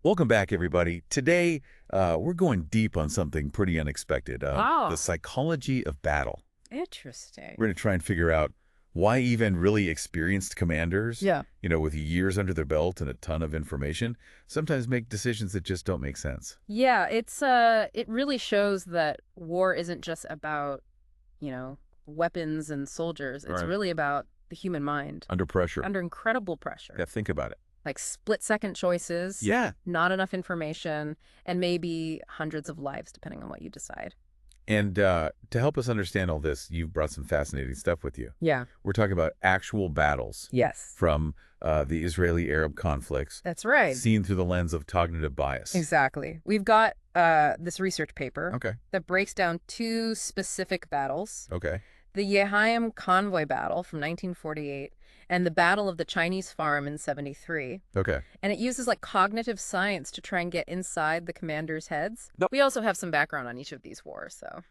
Welcome back, everybody. Today, we're going deep on something pretty unexpected, the Oh, psychology of battle. interesting. We're going to try and figure out why even really experienced commanders, Yeah. with years under their belt and a ton of information, sometimes make decisions that just don't make sense. Yeah, it really shows that war isn't just about, you know, weapons and soldiers. All It's right. really about the human mind Under pressure. under incredible pressure. Yeah, think about it. Like split-second choices, Yeah. not enough information, and maybe hundreds of lives depending on what you decide. And to help us understand all this, you've brought some fascinating stuff with you. Yeah. We're talking about actual battles Yes. from the Israeli-Arab conflicts, That's right. seen through the lens of cognitive bias. Exactly. We've got this research paper Okay. that breaks down two specific battles. Okay. The Yehiam Convoy Battle from 1948 and the Battle of the Chinese Farm in 73. Okay. And it uses like cognitive science to try and get inside the commanders' heads. No. We also have some background on each of these wars, so.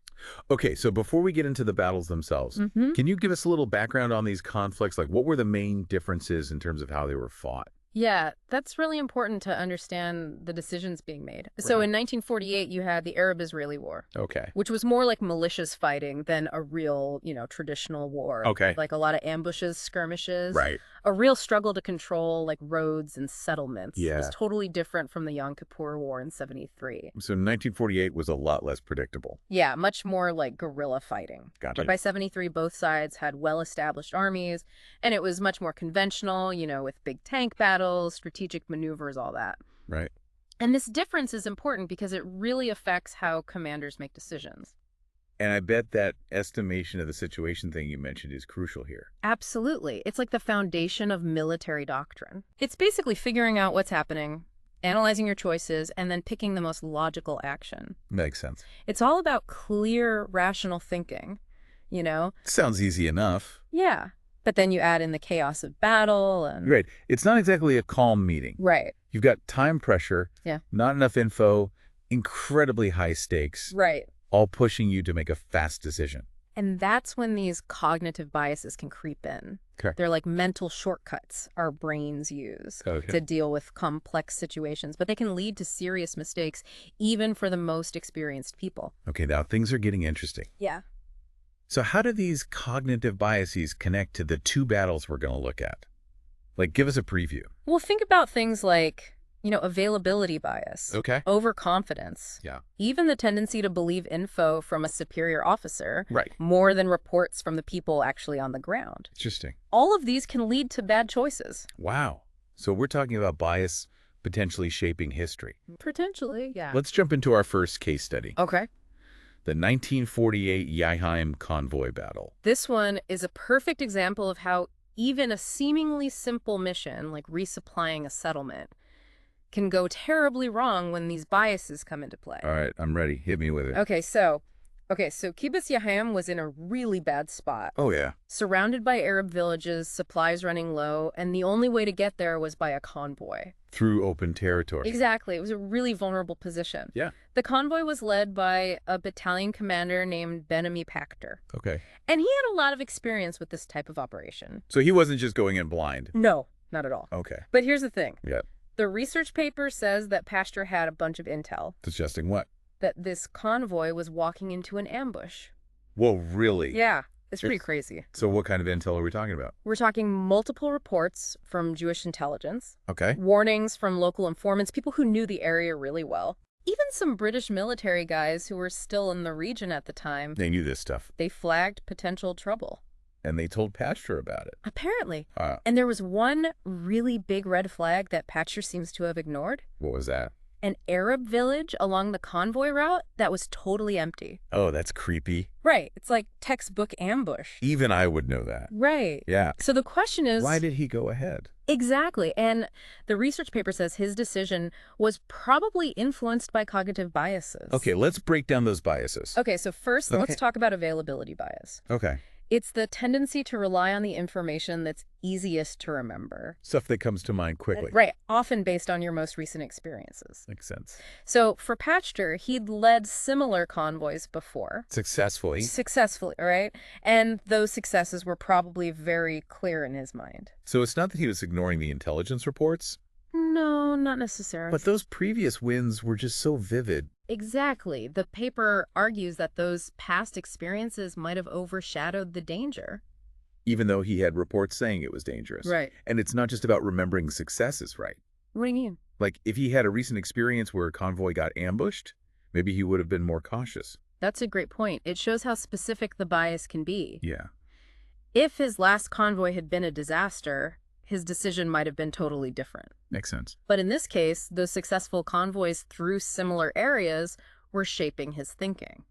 Okay, so before we get into the battles themselves, can you give us a little background on these conflicts? Like, what were the main differences in terms of how they were fought? Yeah, that's really important to understand the decisions being made. So Right. in 1948, you had the Arab-Israeli War, Okay. which was more like malicious fighting than a real, traditional war. Okay. Like a lot of ambushes, skirmishes. Right. A real struggle to control like roads and settlements. It Yeah. was totally different from the Yom Kippur War in 73. So 1948 was a lot less predictable. Yeah, much more like guerrilla fighting. Gotcha. But by 73, both sides had well-established armies, and it was much more conventional, with big tank battles, strategic maneuvers, all that. Right. And this difference is important because it really affects how commanders make decisions. And I bet that estimation of the situation thing you mentioned is crucial here. Absolutely. It's like the foundation of military doctrine. It's basically figuring out what's happening, analyzing your choices, and then picking the most logical action. Makes sense. It's all about clear, rational thinking, Sounds easy enough. Yeah. But then you add in the chaos of battle and... Great. It's not exactly a calm meeting. Right. You've got time pressure, Yeah. not enough info, incredibly high stakes, Right. all pushing you to make a fast decision. And that's when these cognitive biases can creep in. Okay. They're like mental shortcuts our brains use Okay. to deal with complex situations, but they can lead to serious mistakes even for the most experienced people. Okay, now things are getting interesting. Yeah. So how do these cognitive biases connect to the two battles we're going to look at? Like, give us a preview. Well, think about things like, availability bias, Okay. overconfidence, Yeah. even the tendency to believe info from a superior officer Right. more than reports from the people actually on the ground. Interesting. All of these can lead to bad choices. Wow. So we're talking about bias potentially shaping history. Potentially, yeah. Let's jump into our first case study, Okay. the 1948 Yehiam Convoy Battle. This one is a perfect example of how even a seemingly simple mission, like resupplying a settlement, can go terribly wrong when these biases come into play. All right, I'm ready. Hit me with it. So Kibbutz Yehiam was in a really bad spot, Oh, yeah. surrounded by Arab villages, supplies running low, and the only way to get there was by a convoy. Through open territory. Exactly. It was a really vulnerable position. Yeah. The convoy was led by a battalion commander named Ben-Ami Pachter, Okay. and he had a lot of experience with this type of operation. So he wasn't just going in blind. No, not at all. Okay. But here's the thing. Yeah. The research paper says that Pasteur had a bunch of intel, Suggesting what? that this convoy was walking into an ambush. Whoa, really? Yeah, it's pretty It's- crazy. So what kind of intel are we talking about? We're talking multiple reports from Jewish intelligence, Okay. warnings from local informants, people who knew the area really well. Even some British military guys who were still in the region at the time, They knew this stuff. they flagged potential trouble. And they told Pasteur about it. Apparently. Uh, And there was one really big red flag that Patcher seems to have ignored. what was that? An Arab village along the convoy route that was totally empty. Oh, that's creepy. Right. It's like textbook ambush. Even I would know that. Right. Yeah. So the question is... Why did he go ahead? Exactly. And the research paper says his decision was probably influenced by cognitive biases. Okay, let's break down those biases. Okay, so first, Okay. let's talk about availability bias. Okay. It's the tendency to rely on the information that's easiest to remember. Stuff that comes to mind quickly. Right, often based on your most recent experiences. Makes sense. So for Patchter, he'd led similar convoys before. Successfully. Successfully, all right? And those successes were probably very clear in his mind. So it's not that he was ignoring the intelligence reports? No, not necessarily. But those previous wins were just so vivid. Exactly. The paper argues that those past experiences might have overshadowed the danger. Even though he had reports saying it was dangerous. Right. And it's not just about remembering successes, right? What do you mean? Like, if he had a recent experience where a convoy got ambushed, maybe he would have been more cautious. That's a great point. It shows how specific the bias can be. Yeah. If his last convoy had been a disaster, his decision might have been totally different. Makes sense. But in this case, those successful convoys through similar areas were shaping his thinking.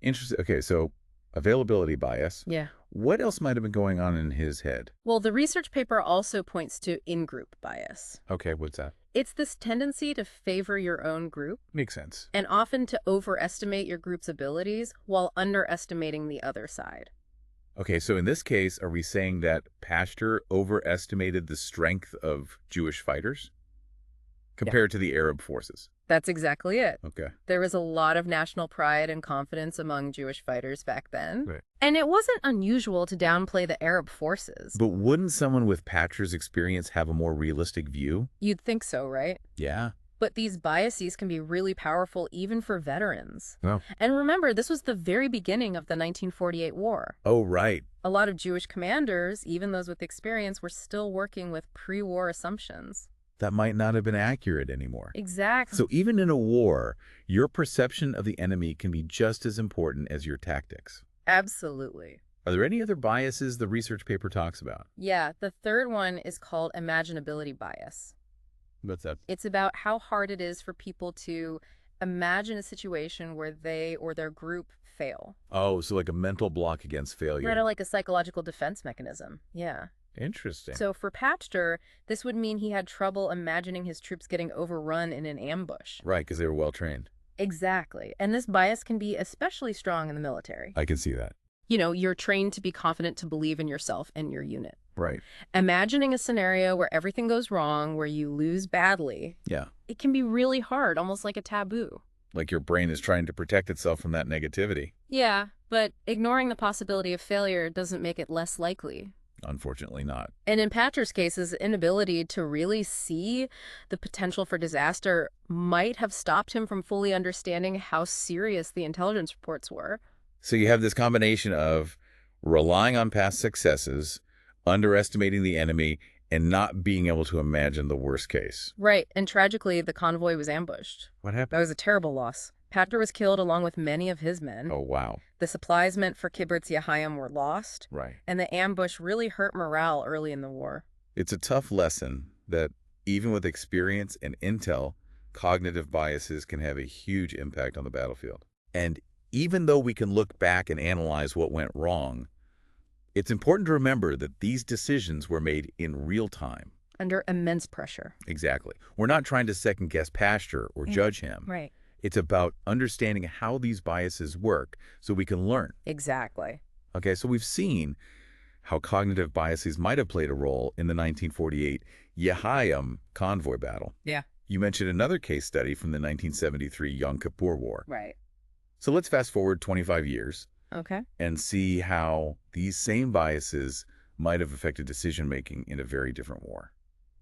Interesting. Okay, so availability bias. Yeah. What else might have been going on in his head? Well, the research paper also points to in-group bias. Okay, what's that? It's this tendency to favor your own group. Makes sense. And often to overestimate your group's abilities while underestimating the other side. Okay, so in this case, are we saying that Pasteur overestimated the strength of Jewish fighters compared to the Arab forces? That's exactly it. Okay. There was a lot of national pride and confidence among Jewish fighters back then. Right. And it wasn't unusual to downplay the Arab forces. But wouldn't someone with Pasteur's experience have a more realistic view? You'd think so, right? Yeah. But these biases can be really powerful even for veterans. Oh. And remember, this was the very beginning of the 1948 war. Oh, right. A lot of Jewish commanders, even those with experience, were still working with pre-war assumptions. That might not have been accurate anymore. Exactly. So even in a war, your perception of the enemy can be just as important as your tactics. Absolutely. Are there any other biases the research paper talks about? Yeah, the third one is called imaginability bias. What's that? It's about how hard it is for people to imagine a situation where they or their group fail. Oh, so like a mental block against failure. Right, like a psychological defense mechanism. Yeah. Interesting. So for Pasteur, this would mean he had trouble imagining his troops getting overrun in an ambush. Right, because they were well trained. Exactly. And this bias can be especially strong in the military. I can see that. You know, you're trained to be confident to believe in yourself and your unit. Right. Imagining a scenario where everything goes wrong, where you lose badly, Yeah. it can be really hard, almost like a taboo. Like your brain is trying to protect itself from that negativity. Yeah, but ignoring the possibility of failure doesn't make it less likely. Unfortunately not. And in Pasteur's case, his inability to really see the potential for disaster might have stopped him from fully understanding how serious the intelligence reports were. So you have this combination of relying on past successes, underestimating the enemy, and not being able to imagine the worst case. Right, and tragically, the convoy was ambushed. What That happened? was a terrible loss. Pasteur was killed along with many of his men. Oh, wow. The supplies meant for Kibbutz Yahayim were lost, Right. and the ambush really hurt morale early in the war. It's a tough lesson that even with experience and intel, cognitive biases can have a huge impact on the battlefield. And even though we can look back and analyze what went wrong, it's important to remember that these decisions were made in real time. Under immense pressure. Exactly. We're not trying to second-guess Pasteur or judge him. Right. It's about understanding how these biases work so we can learn. Exactly. Okay, so we've seen how cognitive biases might have played a role in the 1948 Yahayim convoy battle. Yeah. You mentioned another case study from the 1973 Yom Kippur War. Right. So let's fast forward 25 years Okay. and see how these same biases might have affected decision-making in a very different war.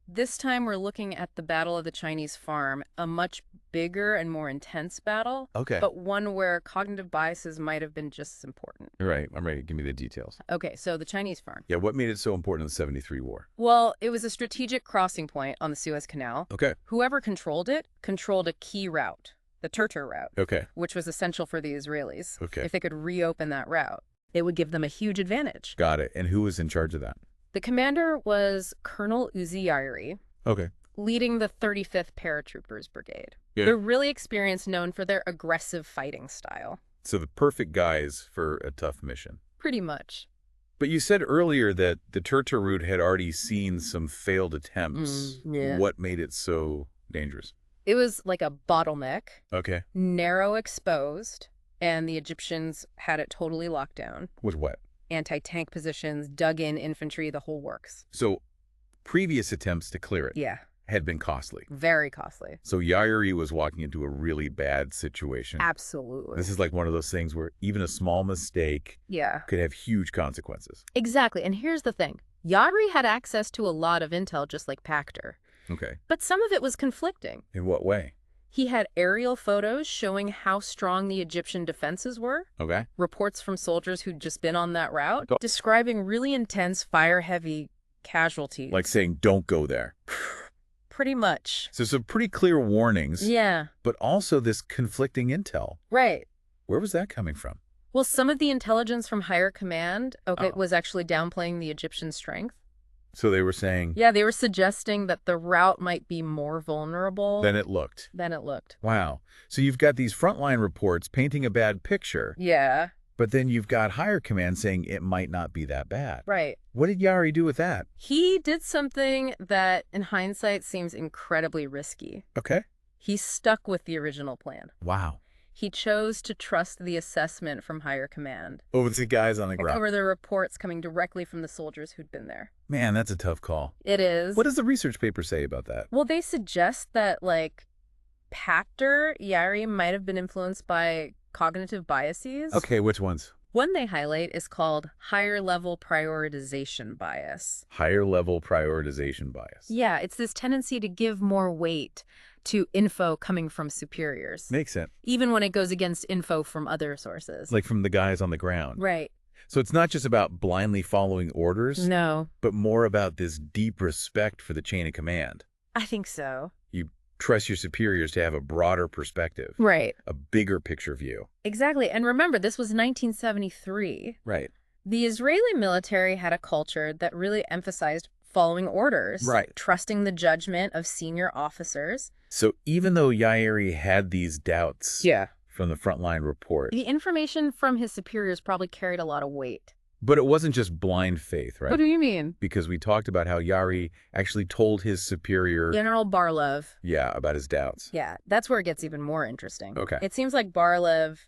This time we're looking at the Battle of the Chinese Farm, a much bigger and more intense battle, Okay. but one where cognitive biases might have been just as important. All right, I'm ready. Give me the details. Okay, so the Chinese Farm. Yeah, what made it so important in the 73 war? Well, it was a strategic crossing point on the Suez Canal. Okay. Whoever controlled it controlled a key route, the Turtur route, Okay. which was essential for the Israelis. Okay. If they could reopen that route, it would give them a huge advantage. Got it. And who was in charge of that? The commander was Colonel Uzi Yairi, Okay. leading the 35th Paratroopers Brigade. Yeah. They're really experienced, known for their aggressive fighting style. So the perfect guys for a tough mission. Pretty much. But you said earlier that the Turtur route had already seen some failed attempts. Yeah. What made it so dangerous? It was like a bottleneck, Okay. narrow exposed, and the Egyptians had it totally locked down. With what? Anti-tank positions, dug-in infantry, the whole works. So previous attempts to clear it Yeah, had been costly. very costly. So Yairi was walking into a really bad situation. Absolutely. This is like one of those things where even a small mistake Yeah, could have huge consequences. exactly. And here's the thing. Yairi had access to a lot of intel just like Pasteur. Okay. But some of it was conflicting. In what way? He had aerial photos showing how strong the Egyptian defenses were, Okay. reports from soldiers who'd just been on that route, describing really intense, fire-heavy casualties. Like saying, don't go there. Pretty much. So some pretty clear warnings. Yeah. But also this conflicting intel. Right. Where was that coming from? Well, some of the intelligence from higher command, was actually downplaying the Egyptian strength. So they were saying... Yeah, they were suggesting that the route might be more vulnerable than it looked. Wow. So you've got these frontline reports painting a bad picture. Yeah. But then you've got higher command saying it might not be that bad. Right. What did Yari do with that? He did something that, in hindsight, seems incredibly risky. Okay. He stuck with the original plan. Wow. He chose to trust the assessment from higher command. Over the guys on the ground. Over the reports coming directly from the soldiers who'd been there. Man, that's a tough call. It is. What does the research paper say about that? Well, they suggest that, Yari might have been influenced by cognitive biases. Okay, which ones? One they highlight is called higher-level prioritization bias. Higher-level prioritization bias. Yeah, it's this tendency to give more weight to info coming from superiors. Makes sense. Even when it goes against info from other sources. Like from the guys on the ground. Right. So it's not just about blindly following orders. No. But more about this deep respect for the chain of command. I think so. You trust your superiors to have a broader perspective. Right. A bigger picture view. Exactly. And remember, this was 1973. Right. The Israeli military had a culture that really emphasized following orders. Right. Trusting the judgment of senior officers. So even though Yairi had these doubts from the frontline report, the information from his superiors probably carried a lot of weight. But it wasn't just blind faith, right? What do you mean? Because we talked about how Yairi actually told his superior... General Barlev. Yeah, about his doubts. Yeah, that's where it gets even more interesting. Okay. It seems like Barlev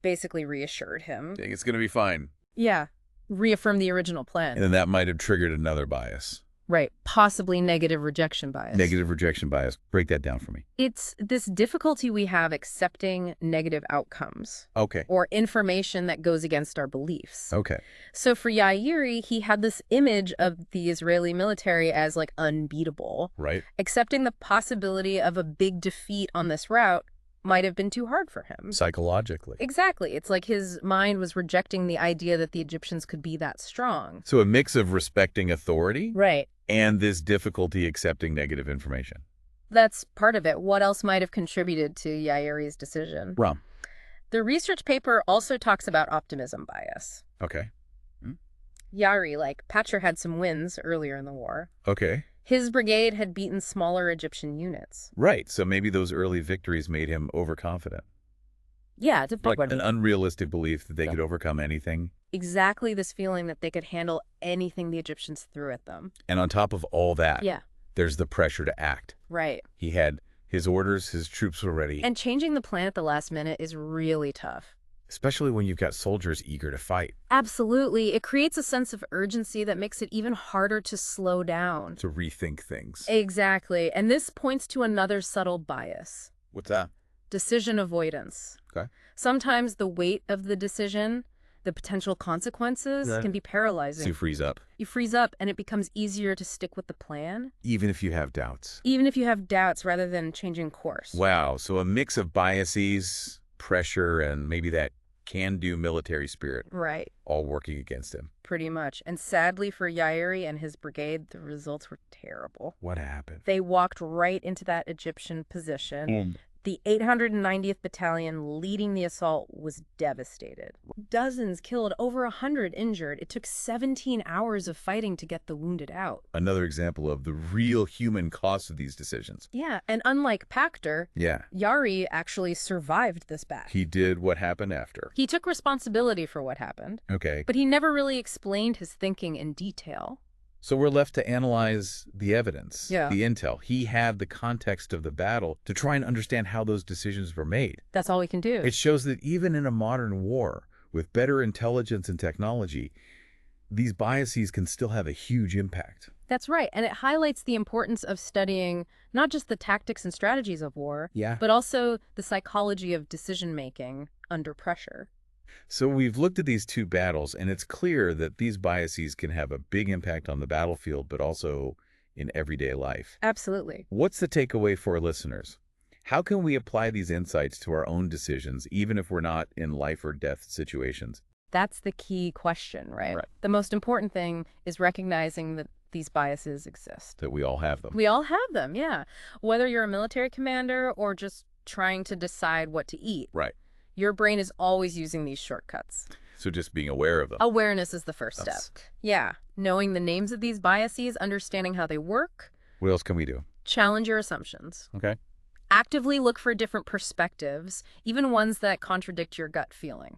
basically reassured him. Think it's going to be fine. Yeah, reaffirmed the original plan. And then that might have triggered another bias. Right, possibly negative rejection bias. Negative rejection bias. Break that down for me. It's this difficulty we have accepting negative outcomes. Okay. Or information that goes against our beliefs. Okay. So for Yairi, he had this image of the Israeli military as unbeatable. Right. Accepting the possibility of a big defeat on this route might have been too hard for him. Psychologically. Exactly. It's like his mind was rejecting the idea that the Egyptians could be that strong. So a mix of respecting authority. Right. And this difficulty accepting negative information. That's part of it. What else might have contributed to Yairi's decision? Rum. The research paper also talks about optimism bias. Okay. Yairi, Patcher had some wins earlier in the war. Okay. His brigade had beaten smaller Egyptian units. Right. So maybe those early victories made him overconfident. Yeah. Like an unrealistic belief that they could overcome anything. Exactly this feeling that they could handle anything the Egyptians threw at them. And on top of all that, yeah, there's the pressure to act. Right. He had his orders, his troops were ready. And changing the plan at the last minute is really tough. Especially when you've got soldiers eager to fight. Absolutely. It creates a sense of urgency that makes it even harder to slow down. To rethink things. Exactly. And this points to another subtle bias. What's that? Decision avoidance. Okay. Sometimes the weight of the decision, the potential consequences can be paralyzing. So you freeze up. You freeze up and it becomes easier to stick with the plan. Even if you have doubts. Even if you have doubts rather than changing course. Wow. So a mix of biases, pressure, and maybe that can-do military spirit. Right. All working against him. Pretty much. And sadly for Yairi and his brigade, the results were terrible. What happened? They walked right into that Egyptian position. The 890th Battalion leading the assault was devastated. Dozens killed, over 100 injured. It took 17 hours of fighting to get the wounded out. Another example of the real human cost of these decisions. Yeah, and unlike Pachter, Yairi actually survived this battle. He did what happened after. He took responsibility for what happened. Okay. But he never really explained his thinking in detail. So we're left to analyze the evidence, the intel. He had the context of the battle to try and understand how those decisions were made. That's all we can do. It shows that even in a modern war, with better intelligence and technology, these biases can still have a huge impact. That's right. And it highlights the importance of studying not just the tactics and strategies of war, but also the psychology of decision-making under pressure. So we've looked at these two battles, and it's clear that these biases can have a big impact on the battlefield, but also in everyday life. Absolutely. What's the takeaway for our listeners? How can we apply these insights to our own decisions, even if we're not in life or death situations? That's the key question, right? Right. The most important thing is recognizing that these biases exist. That we all have them. We all have them, yeah. Whether you're a military commander or just trying to decide what to eat, Right. your brain is always using these shortcuts. So just being aware of them. Awareness is the first step. Yeah. Knowing the names of these biases, understanding how they work. What else can we do? Challenge your assumptions. Okay. Actively look for different perspectives, even ones that contradict your gut feeling.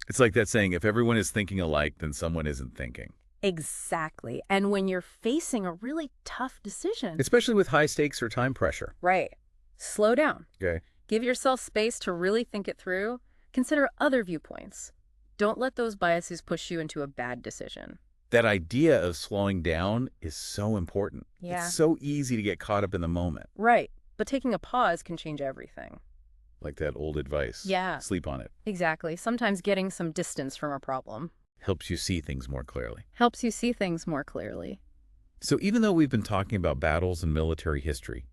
It's like that saying, if everyone is thinking alike, then someone isn't thinking. Exactly. And when you're facing a really tough decision. Especially with high stakes or time pressure. Right. Slow down. Okay. Give yourself space to really think it through. Consider other viewpoints. Don't let those biases push you into a bad decision. That idea of slowing down is so important. Yeah. It's so easy to get caught up in the moment. Right. But taking a pause can change everything. Like that old advice. Yeah. Sleep on it. Exactly. Sometimes getting some distance from a problem Helps you see things more clearly. helps you see things more clearly. So even though we've been talking about battles and military history,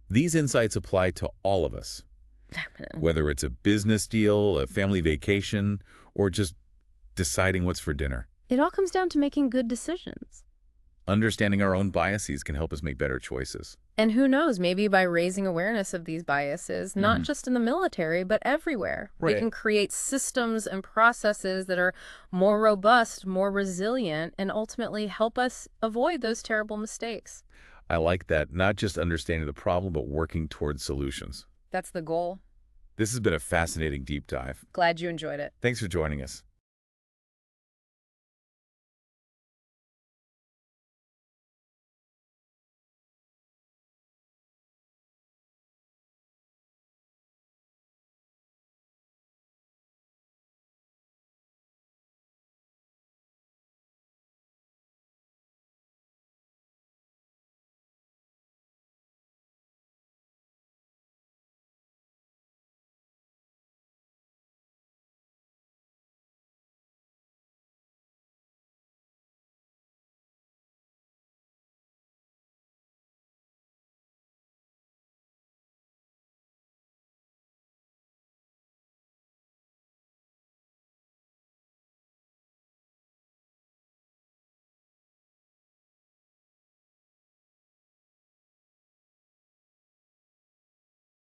these insights apply to all of us. Whether it's a business deal, a family vacation, or just deciding what's for dinner. It all comes down to making good decisions. Understanding our own biases can help us make better choices. And who knows, maybe by raising awareness of these biases, not just in the military, but everywhere, we Right. can create systems and processes that are more robust, more resilient, and ultimately help us avoid those terrible mistakes. I like that, not just understanding the problem, but working towards solutions. That's the goal. This has been a fascinating deep dive. Glad you enjoyed it. Thanks for joining us.